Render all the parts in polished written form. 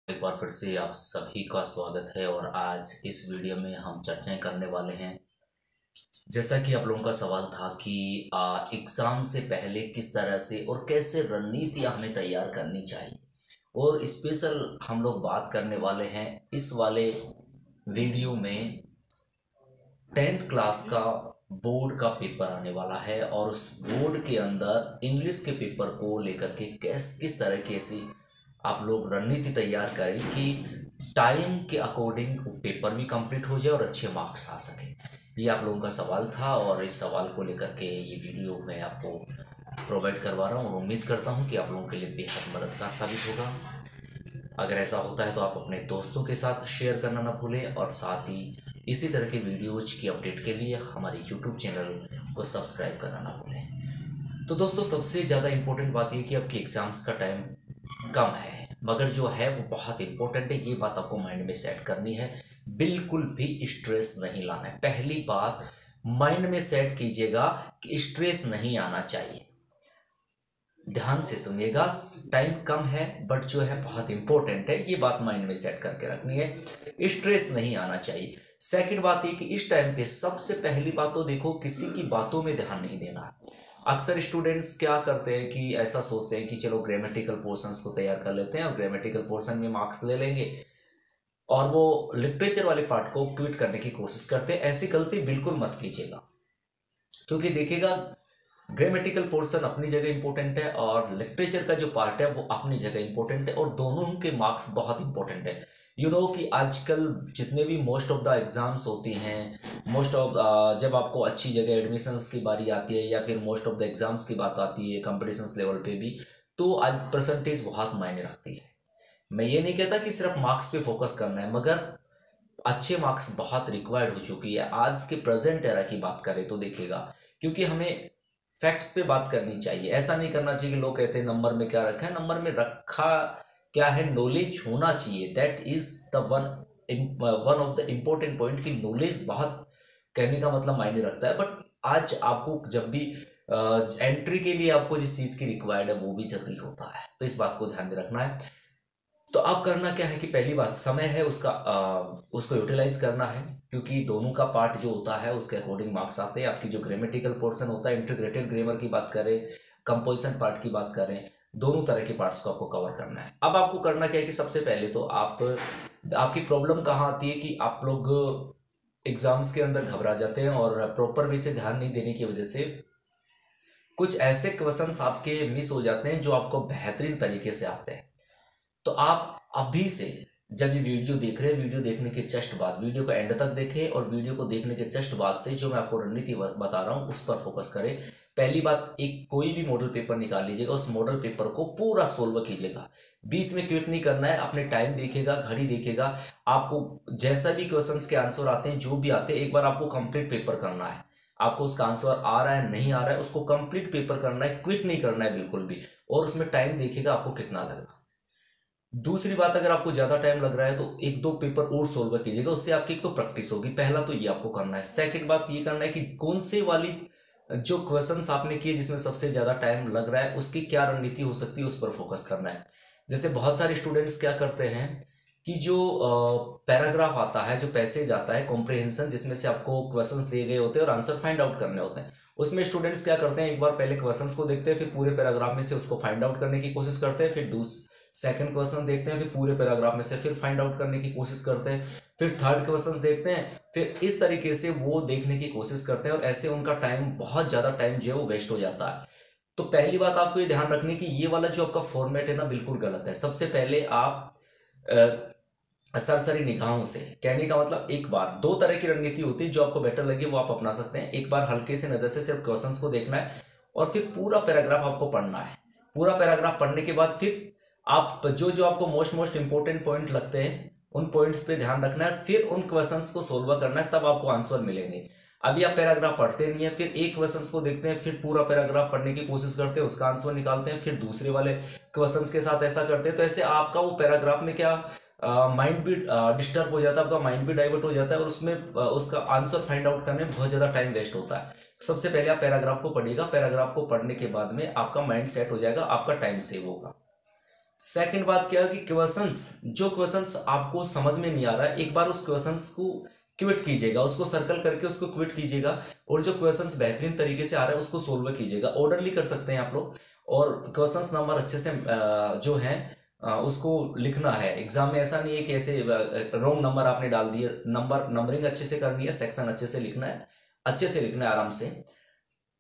एक बार फिर से आप सभी का स्वागत है। और आज इस वीडियो में हम चर्चाएं करने वाले हैं। जैसा कि आप लोगों का सवाल था कि एग्ज़ाम से पहले किस तरह से और कैसे रणनीतियां हमें तैयार करनी चाहिए, और स्पेशल हम लोग बात करने वाले हैं इस वाले वीडियो में 10th क्लास का बोर्ड का पेपर आने वाला है। और उस बोर्ड के अंदर इंग्लिश के पेपर को लेकर के किस तरीके से आप लोग रणनीति तैयार करें कि टाइम के अकॉर्डिंग पेपर भी कंप्लीट हो जाए और अच्छे मार्क्स आ सके। ये आप लोगों का सवाल था और इस सवाल को लेकर के ये वीडियो मैं आपको प्रोवाइड करवा रहा हूँ और उम्मीद करता हूँ कि आप लोगों के लिए बेहद मददगार साबित होगा। अगर ऐसा होता है तो आप अपने दोस्तों के साथ शेयर करना ना भूलें, और साथ ही इसी तरह के वीडियोज की अपडेट के लिए हमारे यूट्यूब चैनल को सब्सक्राइब करना ना भूलें। तो दोस्तों, सबसे ज़्यादा इम्पोर्टेंट बात यह कि आपके एग्ज़ाम्स का टाइम कम है, मगर जो है वो बहुत इंपॉर्टेंट है। ये बात आपको माइंड में सेट करनी है। बिल्कुल भी स्ट्रेस नहीं लाना है। पहली बात माइंड में सेट कीजिएगा कि स्ट्रेस नहीं आना चाहिए। ध्यान से सुनिएगा, टाइम कम है बट जो है बहुत इंपॉर्टेंट है। ये बात माइंड में सेट करके रखनी है। स्ट्रेस नहीं आना चाहिए। सेकंड बात ये कि इस टाइम पे सबसे पहली बात तो देखो, किसी की बातों में ध्यान नहीं देना है। अक्सर स्टूडेंट्स क्या करते हैं कि ऐसा सोचते हैं कि चलो ग्रामेटिकल पोर्शंस को तैयार कर लेते हैं और ग्रामेटिकल पोर्शन में मार्क्स ले लेंगे, और वो लिटरेचर वाले पार्ट को क्विट करने की कोशिश करते हैं। ऐसी गलती बिल्कुल मत कीजिएगा, क्योंकि देखिएगा ग्रामेटिकल पोर्शन अपनी जगह इंपॉर्टेंट है और लिटरेचर का जो पार्ट है वो अपनी जगह इंपॉर्टेंट है, और दोनों के मार्क्स बहुत इंपॉर्टेंट है। कि आजकल जितने भी मोस्ट ऑफ द एग्जाम्स होती हैं, मोस्ट ऑफ जब आपको अच्छी जगह एडमिशन्स की बारी आती है या फिर मोस्ट ऑफ द एग्जाम्स की बात आती है कॉम्पिटिशन्स लेवल पे भी, तो आज परसेंटेज बहुत मायने रखती है। मैं ये नहीं कहता कि सिर्फ मार्क्स पे फोकस करना है, मगर अच्छे मार्क्स बहुत रिक्वायर्ड हो चुकी है। आज के प्रेजेंट एरा की बात करें तो देखिएगा, क्योंकि हमें फैक्ट्स पे बात करनी चाहिए। ऐसा नहीं करना चाहिए कि लोग कहते हैं नंबर में क्या रखा है। नंबर में रखा क्या है, नॉलेज होना चाहिए। That is the one of the important point कि नॉलेज बहुत कहने का मतलब मायने रखता है। बट आज आपको जब भी एंट्री के लिए आपको जिस चीज़ की रिक्वायर्ड है वो भी जरूरी होता है, तो इस बात को ध्यान में रखना है। तो अब करना क्या है कि पहली बात समय है उसका उसको यूटिलाइज करना है, क्योंकि दोनों का पार्ट जो होता है उसके अकॉर्डिंग मार्क्स आते हैं। आपकी जो ग्रामेटिकल पोर्शन होता है, इंटीग्रेटेड ग्रामर की बात करें, कंपोजिशन पार्ट की बात करें, दोनों तरह के पार्ट्स को आपको कवर करना है। अब आपको करना क्या है कि सबसे पहले तो आपकी प्रॉब्लम कहाँ आती है कि आप लोग एग्जाम्स के अंदर घबरा जाते हैं और प्रॉपर वे से ध्यान नहीं देने की वजह से कुछ ऐसे क्वेश्चंस आपके मिस हो जाते हैं जो आपको बेहतरीन तरीके से आते हैं। तो आप अभी से जब ये वीडियो देख रहे हैं, वीडियो देखने के जस्ट बाद वीडियो को एंड तक देखें, और वीडियो को देखने के जस्ट बाद से जो मैं आपको रणनीति बता रहा हूं उस पर फोकस करें। पहली बात, एक कोई भी मॉडल पेपर निकाल लीजिएगा, उस मॉडल पेपर को पूरा सोल्व कीजिएगा। बीच में क्विट नहीं करना है। अपने टाइम देखिएगा, घड़ी देखिएगा, आपको जैसा भी क्वेश्चंस के आंसर आते हैं, जो भी आते हैं, एक बार आपको कंप्लीट पेपर करना है। आपको उसका आंसर आ रहा है नहीं आ रहा है, उसको कंप्लीट पेपर करना है, क्विट नहीं करना है बिल्कुल भी। और उसमें टाइम देखिएगा आपको कितना लगेगा। दूसरी बात, अगर आपको ज्यादा टाइम लग रहा है तो एक दो पेपर और सोल्व कीजिएगा, उससे आपकी एक तो प्रैक्टिस होगी। पहला तो ये आपको करना है। सेकंड बात ये करना है कि कौन से वाली जो क्वेश्चंस आपने किए जिसमें सबसे ज्यादा टाइम लग रहा है उसकी क्या रणनीति हो सकती है, उस पर फोकस करना है। जैसे बहुत सारे स्टूडेंट्स क्या करते हैं कि जो पैराग्राफ आता है, जो पैसेज आता है कॉम्प्रिहेंशन, जिसमें से आपको क्वेश्चंस दिए गए होते हैं और आंसर फाइंड आउट करने होते हैं, उसमें स्टूडेंट्स क्या करते हैं, एक बार पहले क्वेश्चंस को देखते हैं, फिर पूरे पैराग्राफ में से उसको फाइंड आउट करने की कोशिश करते हैं, फिर सेकंड क्वेश्चन देखते हैं, फिर पूरे पैराग्राफ में से फिर फाइंड आउट करने की कोशिश करते हैं, फिर थर्ड क्वेश्चन देखते हैं, फिर इस तरीके से वो देखने की कोशिश करते हैं, और ऐसे उनका टाइम, बहुत ज्यादा टाइम जो है वो वेस्ट हो जाता है। तो पहली बात आपको ये ध्यान रखनी है कि ये वाला जो आपका फॉर्मेट है ना, बिल्कुल गलत है। सबसे पहले आप सरसरी निगाहों से, कहने का मतलब, एक बार दो तरह की रणनीति होती है, जो आपको बेटर लगे वो आप अपना सकते हैं। एक बार हल्के से नजर से सिर्फ क्वेश्चंस को देखना है, और फिर पूरा पैराग्राफ आपको पढ़ना है। पूरा पैराग्राफ पढ़ने के बाद फिर आप जो जो आपको मोस्ट इंपोर्टेंट पॉइंट लगते हैं उन पॉइंट्स पे ध्यान रखना है, फिर उन क्वेश्चंस को सोल्व करना है, तब आपको आंसर मिलेंगे। अभी आप पैराग्राफ पढ़ते नहीं है, फिर एक क्वेश्चंस को देखते हैं, फिर पूरा पैराग्राफ पढ़ने की कोशिश करते हैं, उसका आंसर निकालते हैं, फिर दूसरे वाले क्वेश्चंस के साथ ऐसा करते हैं, तो ऐसे आपका वो पैराग्राफ में क्या माइंड भी डिस्टर्ब हो जाता है, आपका माइंड भी डाइवर्ट हो जाता है, और उसमें उसका आंसर फाइंड आउट करने में बहुत ज़्यादा टाइम वेस्ट होता है। सबसे पहले आप पैराग्राफ को पढ़िएगा। पैराग्राफ को पढ़ने के बाद में आपका माइंड सेट हो जाएगा, आपका टाइम सेव होगा। सेकंड बात क्या है कि क्वेश्चंस आपको समझ में नहीं आ रहा है, एक बार उस क्वेश्चंस को क्विट कीजिएगा, उसको सर्कल करके उसको क्विट कीजिएगा, और जो क्वेश्चंस बेहतरीन तरीके से आ रहा है उसको सोल्व कीजिएगा। ऑर्डरली कर सकते हैं आप लोग, और क्वेश्चंस नंबर अच्छे से जो है उसको लिखना है। एग्जाम में ऐसा नहीं है कि ऐसे रॉन्ग नंबर आपने डाल दिए, नंबरिंग अच्छे से करनी है, सेक्शन अच्छे से लिखना है, अच्छे से लिखना है आराम से।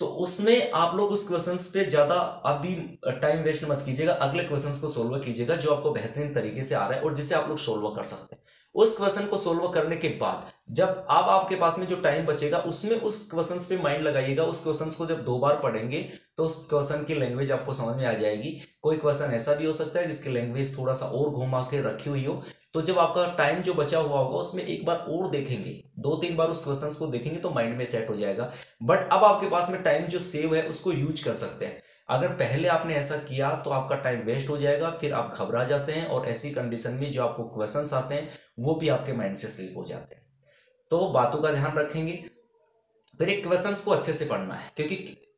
तो उसमें आप लोग उस क्वेश्चंस पे ज्यादा अभी टाइम वेस्ट मत कीजिएगा, अगले क्वेश्चंस को सोल्व कीजिएगा जो आपको बेहतरीन तरीके से आ रहा है और जिसे आप लोग सोल्व कर सकते हैं। उस क्वेश्चन को सोल्व करने के बाद जब अब आपके पास में जो टाइम बचेगा उसमें उस क्वेश्चंस पे माइंड लगाइएगा। उस क्वेश्चंस को जब 2 बार पढ़ेंगे तो उस क्वेश्चन की लैंग्वेज आपको समझ में आ जाएगी। कोई क्वेश्चन ऐसा भी हो सकता है जिसकी लैंग्वेज थोड़ा सा और घुमा के रखी हुई हो, तो जब आपका टाइम जो बचा हुआ होगा उसमें एक बार और देखेंगे, 2-3 बार उस क्वेश्चंस को देखेंगे तो माइंड में सेट हो जाएगा। बट अब आपके पास में टाइम जो सेव है उसको यूज कर सकते हैं। अगर पहले आपने ऐसा किया तो आपका टाइम वेस्ट हो जाएगा, फिर आप घबरा जाते हैं और ऐसी कंडीशन में जो आपको क्वेश्चंस आते हैं वो भी आपके माइंड से स्लिप हो जाते हैं। तो बातों का ध्यान रखेंगे। फिर एक क्वेश्चंस को अच्छे से पढ़ना है, क्योंकि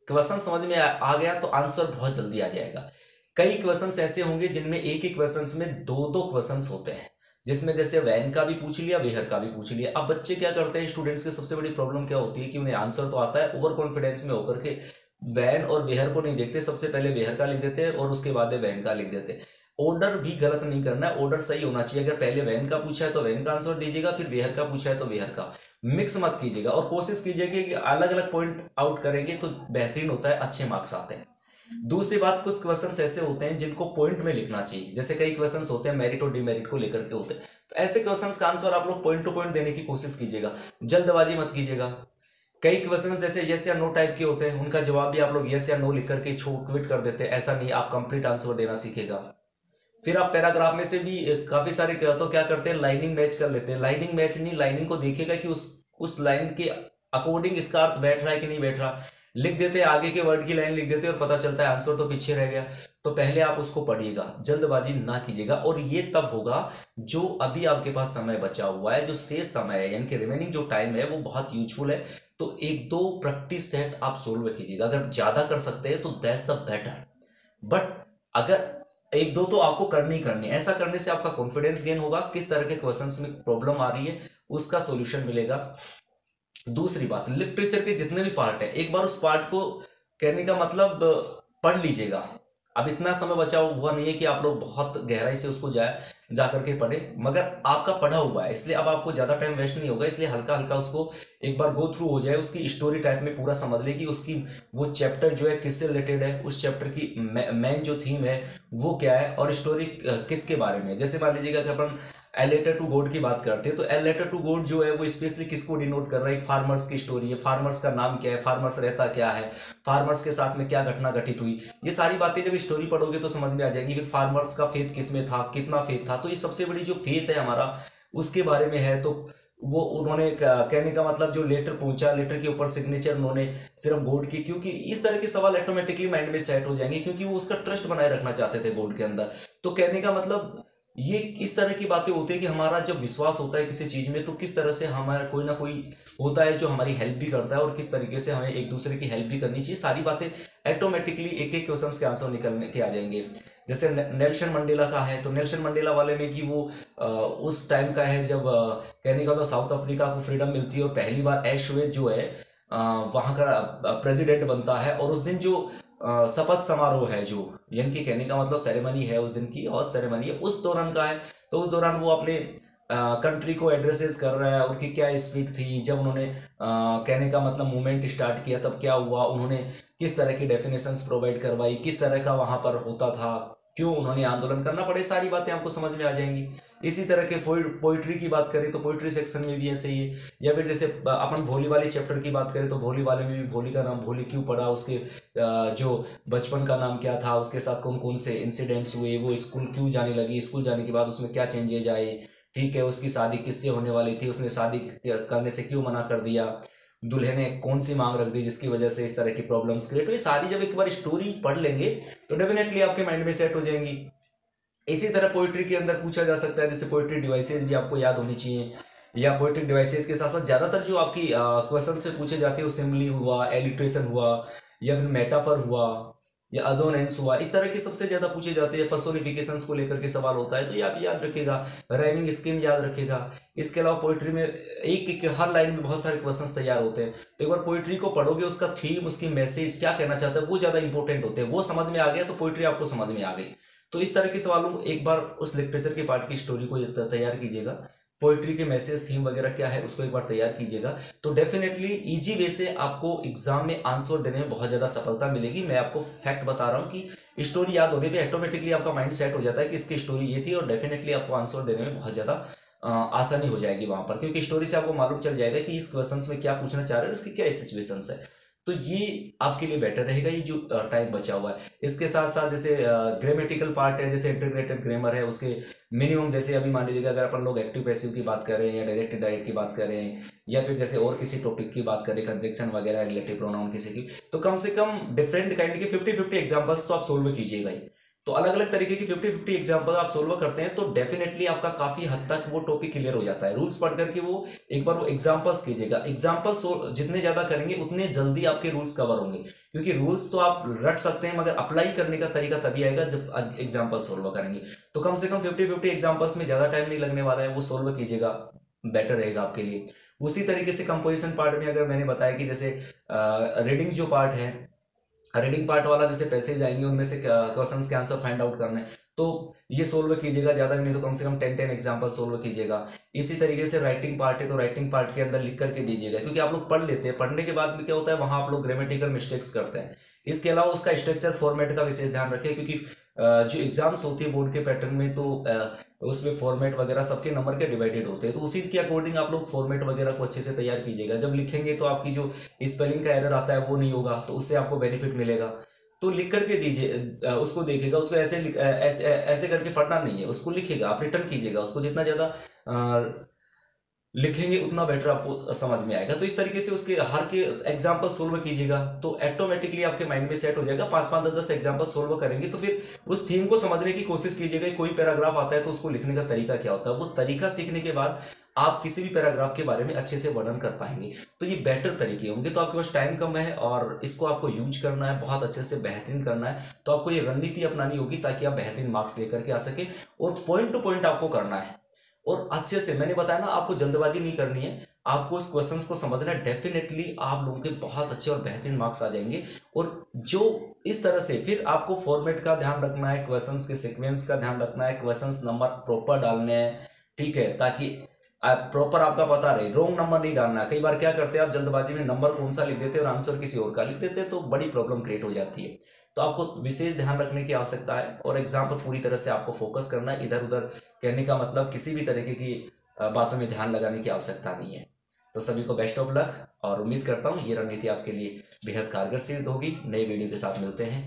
क्वेश्चन समझ में आ गया तो आंसर बहुत जल्दी आ जाएगा। कई क्वेश्चंस ऐसे होंगे जिनमें एक ही क्वेश्चंस में 2-2 क्वेश्चंस होते हैं, जिसमें जैसे वैन का भी पूछ लिया, वेहर का भी पूछ लिया। अब बच्चे क्या करते हैं, स्टूडेंट्स की सबसे बड़ी प्रॉब्लम क्या होती है कि उन्हें आंसर तो आता है, ओवर कॉन्फिडेंस में होकर के वैन और वेहर को नहीं देखते, सबसे पहले वेहर का लिख देते हैं और उसके बाद वैन का लिख देते हैं। ऑर्डर भी गलत नहीं करना है, ऑर्डर सही होना चाहिए। अगर पहले वैन का पूछा है तो वैन का आंसर दीजिएगा, फिर वेहर का पूछा है तो वेहर का। मिक्स मत कीजिएगा और कोशिश कीजिएगा कि अलग अलग पॉइंट आउट करेंगे तो बेहतरीन होता है, अच्छे मार्क्स आते हैं। दूसरी बात, कुछ क्वेश्चंस ऐसे होते हैं जिनको पॉइंट में लिखना चाहिए, जैसे कई क्वेश्चंस होते हैं मेरिट और डिमेरिट को लेकर के होते हैं, तो ऐसे क्वेश्चंस का आंसर आप लोग पॉइंट टू पॉइंट देने की कोशिश कीजिएगा, जल्दबाजी मत कीजिएगा। कई क्वेश्चंस जैसे यस या नो टाइप के होते हैं, उनका जवाब भी आप लोग यस या नो लिख करके क्विट कर देते हैं, ऐसा नहीं, आप कंप्लीट आंसर देना सीखेगा। फिर आप पैराग्राफ में से भी काफी सारे तो क्या करते हैं, लाइनिंग मैच कर लेते हैं। लाइनिंग मैच नहीं, लाइनिंग को देखिएगा कि उस लाइन के अकॉर्डिंग इसका अर्थ बैठ रहा है कि नहीं बैठ रहा। लिख देते हैं, आगे के वर्ड की लाइन लिख देते हैं और पता चलता है आंसर तो पीछे रह गया। तो पहले आप उसको पढ़िएगा, जल्दबाजी ना कीजिएगा। और ये तब होगा जो अभी आपके पास समय बचा हुआ है, जो शेष समय है, यानी कि रिमेनिंग जो टाइम है वो बहुत यूजफुल है। तो 1-2 प्रैक्टिस सेट आप सोल्व कीजिएगा। अगर ज्यादा कर सकते हैं तो दैट्स द बेटर, बट अगर 1-2 तो आपको करनी ही करनी। ऐसा करने से आपका कॉन्फिडेंस गेन होगा, किस तरह के क्वेश्चंस में प्रॉब्लम आ रही है उसका सॉल्यूशन मिलेगा। दूसरी बात, लिटरेचर के जितने भी पार्ट है एक बार उस पार्ट को, कहने का मतलब, पढ़ लीजिएगा। अब इतना समय बचा हुआ नहीं है कि आप लोग बहुत गहराई से उसको जा करके पढ़े, मगर आपका पढ़ा हुआ है इसलिए अब आपको ज्यादा टाइम वेस्ट नहीं होगा। इसलिए हल्का हल्का उसको एक बार गो थ्रू हो जाए, उसकी स्टोरी टाइप में पूरा समझ ले कि उसकी वो चैप्टर जो है किससे रिलेटेड है, उस चैप्टर की मेन जो थीम है वो क्या है और स्टोरी किसके बारे में है। जैसे मान लीजिएगा कि अपन ए लेटर टू गॉड की बात करते हैं, तो ए लेटर टू गॉड जो है वो स्पेशली किसको डिनोट कर रहा है, एक फार्मर्स की स्टोरी है। फार्मर्स का नाम क्या है, फार्मर्स रहता क्या है, फार्मर्स के साथ में क्या घटना घटित हुई, ये सारी बातें जब स्टोरी पढ़ोगे तो समझ में आ जाएगी। फिर फार्मर्स का फेथ किसमें था, कितना फेथ था, तो ये सबसे बड़ी जो फेथ है हमारा उसके बारे में है। तो वो उन्होंने कहने का मतलब जो लेटर पहुंचा, लेटर के ऊपर सिग्नेचर उन्होंने सिर्फ गॉड की, क्योंकि इस तरह के सवाल ऑटोमेटिकली माइंड में सेट हो जाएंगे, क्योंकि वो उसका ट्रस्ट बनाए रखना चाहते थे गॉड के अंदर। तो कहने का मतलब ये इस तरह की बातें होती है कि हमारा जब विश्वास होता है किसी चीज में तो किस तरह से हमारा कोई ना कोई होता है जो हमारी हेल्प भी करता है और किस तरीके से हमें एक दूसरे की हेल्प भी करनी चाहिए। सारी बातें ऑटोमेटिकली एक एक क्वेश्चन के आंसर निकलने के आ जाएंगे। जैसे नेल्सन मंडेला का है, तो नेल्सन मंडेला वाले में कि वो उस टाइम का है जब कहने का तो साउथ अफ्रीका को फ्रीडम मिलती है और पहली बार एशवेज जो है वहां का प्रेसिडेंट बनता है। और उस दिन जो शपथ समारोह है, जो यानी कि कहने का मतलब सेरेमनी है, उस दिन की और सेरेमनी है, उस दौरान का है। तो उस दौरान वो अपने कंट्री को एड्रेसेस कर रहा है, उनकी क्या स्पीड थी जब उन्होंने कहने का मतलब मूवमेंट स्टार्ट किया, तब क्या हुआ, उन्होंने किस तरह की डेफिनेशंस प्रोवाइड करवाई, किस तरह का वहां पर होता था, क्यों उन्होंने आंदोलन करना पड़े, सारी बातें आपको समझ में आ जाएंगी। इसी तरह के पोइट्री की बात करें तो पोइट्री सेक्शन में भी ऐसे ही है। या फिर जैसे अपन भोली वाली चैप्टर की बात करें तो भोली वाले में भी भोली का नाम भोली क्यों पड़ा, उसके जो बचपन का नाम क्या था, उसके साथ कौन कौन से इंसिडेंट्स हुए, वो स्कूल क्यों जाने लगी, स्कूल जाने के बाद उसमें क्या चेंजेज आए, ठीक है, उसकी शादी किससे होने वाली थी, उसने शादी करने से क्यों मना कर दिया, दूल्हे ने कौन सी मांग रख दी जिसकी वजह से इस तरह की प्रॉब्लम्स क्रिएट हुई। सारी जब एक बार स्टोरी पढ़ लेंगे तो डेफिनेटली आपके माइंड में सेट हो जाएंगी। इसी तरह पोइट्री के अंदर पूछा जा सकता है, जैसे पोइट्री डिवाइसेस भी आपको याद होनी चाहिए, या पोइट्री डिवाइसेस के साथ साथ ज्यादातर जो आपकी क्वेश्चन से पूछे जाते हैं, सिमिली हुआ, एलिट्रेशन हुआ, या फिर मेटाफर हुआ, या अजोन एंड सुआ, इस तरह के सबसे ज्यादा पूछे जाते हैं। पर्सोनिफिकेशंस को लेकर के सवाल होता है तो ये आप याद रखेगा। राइमिंग स्कीम याद रखेगा। इसके अलावा पोइट्री में एक एक हर लाइन में बहुत सारे क्वेश्चंस तैयार होते हैं, तो एक बार पोइट्री को पढ़ोगे, उसका थीम, उसकी मैसेज क्या कहना चाहता है वो ज्यादा इंपॉर्टेंट होते हैं। वो समझ में आ गया तो पोइट्री आपको समझ में आ गई। तो इस तरह के सवालों एक बार उस लिटरेचर के पार्ट की स्टोरी को तैयार कीजिएगा, पोइट्री के मैसेज, थीम वगैरह क्या है उसको एक बार तैयार कीजिएगा, तो डेफिनेटली इजी वे से आपको एग्जाम में आंसर देने में बहुत ज्यादा सफलता मिलेगी। मैं आपको फैक्ट बता रहा हूँ कि स्टोरी याद होने पे ऑटोमेटिकली आपका माइंड सेट हो जाता है कि इसकी स्टोरी ये थी, और डेफिनेटली आपको आंसर देने में बहुत ज्यादा आसानी हो जाएगी वहां पर, क्योंकि स्टोरी से आपको मालूम चल जाएगा कि इस क्वेश्चन में क्या पूछना चाह रहे हैं, उसकी क्या सिचुएशन है। तो ये आपके लिए बेटर रहेगा, ये जो टाइम बचा हुआ है। इसके साथ साथ जैसे ग्रामेटिकल पार्ट है, जैसे इंटीग्रेटेड ग्रामर है, उसके मिनिमम, जैसे अभी मान लीजिएगा अगर अपन लोग एक्टिव पैसिव की बात कर रहे हैं या डायरेक्ट इनडायरेक्ट की बात कर रहे हैं, या फिर जैसे और किसी टॉपिक की बात करें, कंजक्शन वगैरह, रिलेटिव प्रोनाउन किसी की, तो कम से कम डिफरेंट काइंड के 50-50 एग्जाम्पल्स तो आप सोल्व कीजिएगा ही। तो अलग अलग तरीके की 50-50 एग्जाम्पल आप सोल्व करते हैं तो डेफिनेटली आपका काफी हद तक वो टॉपिक क्लियर हो जाता है। रूल्स पढ़ करके वो एक बार वो एग्जाम्पल्स कीजिएगा। एग्जाम्पल्स जितने ज्यादा करेंगे उतने जल्दी आपके रूल्स कवर होंगे, क्योंकि रूल्स तो आप रट सकते हैं मगर अप्लाई करने का तरीका तभी आएगा जब एग्जाम्पल सोल्व करेंगे। तो कम से कम 50-50 एग्जाम्पल्स में ज्यादा टाइम नहीं लगने वाला है, वो सोल्व कीजिएगा, बेटर रहेगा आपके लिए। उसी तरीके से कंपोजिशन पार्ट में अगर मैंने बताया कि जैसे रीडिंग जो पार्ट है, रीडिंग पार्ट वाला जैसे पैसेज आएंगे उनमें से क्वेश्चंस के आंसर फाइंड आउट करने, तो ये सोल्व कीजिएगा, ज्यादा भी नहीं तो कम से कम 10 एग्जांपल सोल्व कीजिएगा। इसी तरीके से राइटिंग पार्ट है तो राइटिंग पार्ट के अंदर लिख करके दीजिएगा, क्योंकि आप लोग पढ़ लेते हैं, पढ़ने के बाद में क्या होता है वहां आप लोग ग्रामेटिकल मिस्टेक्स करते हैं। इसके अलावा उसका स्ट्रक्चर फॉर्मेट का विशेष ध्यान रखें, क्योंकि जो एग्जाम्स होती है बोर्ड के पैटर्न में तो उसमें फॉर्मेट वगैरह सबके नंबर के डिवाइडेड होते हैं, तो उसी के अकॉर्डिंग आप लोग फॉर्मेट वगैरह को अच्छे से तैयार कीजिएगा। जब लिखेंगे तो आपकी जो स्पेलिंग का एरर आता है वो नहीं होगा, तो उससे आपको बेनिफिट मिलेगा। तो लिख करके दीजिए, उसको देखिएगा, उसको ऐसे करके पढ़ना नहीं है, उसको लिखिएगा, आप रिटर्न कीजिएगा उसको, जितना ज्यादा लिखेंगे उतना बेटर आपको समझ में आएगा। तो इस तरीके से उसके हर के एग्जाम्पल सोल्व कीजिएगा तो ऑटोमेटिकली आपके माइंड में सेट हो जाएगा। 5-5, 10-10 एग्जाम्पल सोल्व करेंगे तो फिर उस थीम को समझने की कोशिश कीजिएगा। कोई पैराग्राफ आता है तो उसको लिखने का तरीका क्या होता है, वो तरीका सीखने के बाद आप किसी भी पैराग्राफ के बारे में अच्छे से वर्णन कर पाएंगे। तो ये बेटर तरीके होंगे। तो आपके पास टाइम कम है और इसको आपको यूज करना है, बहुत अच्छे से बेहतरीन करना है, तो आपको ये रणनीति अपनानी होगी ताकि आप बेहतरीन मार्क्स लेकर के आ सके। और पॉइंट टू पॉइंट आपको करना है और अच्छे से, मैंने बताया ना, आपको जल्दबाजी नहीं करनी है, आपको इस क्वेश्चंस को समझना है। डेफिनेटली आप लोगों के बहुत अच्छे और बेहतरीन मार्क्स आ जाएंगे। और जो इस तरह से फिर आपको फॉर्मेट का ध्यान रखना है, क्वेश्चंस के सीक्वेंस का ध्यान रखना है, क्वेश्चंस नंबर प्रॉपर डालने हैं, ठीक है, ताकि प्रॉपर आपका पता रहे, रॉन्ग नंबर नहीं डालना है। कई बार क्या करते हैं आप जल्दबाजी में नंबर कौन सा लिख देते हैं और आंसर किसी और का लिख देते हैं, तो बड़ी प्रॉब्लम क्रिएट हो जाती है। तो आपको विशेष ध्यान रखने की आवश्यकता है और एग्जाम पर पूरी तरह से आपको फोकस करना है। इधर उधर कहने का मतलब किसी भी तरीके की बातों में ध्यान लगाने की आवश्यकता नहीं है। तो सभी को बेस्ट ऑफ लक और उम्मीद करता हूँ ये रणनीति आपके लिए बेहद कारगर सिद्ध होगी। नई वीडियो के साथ मिलते हैं।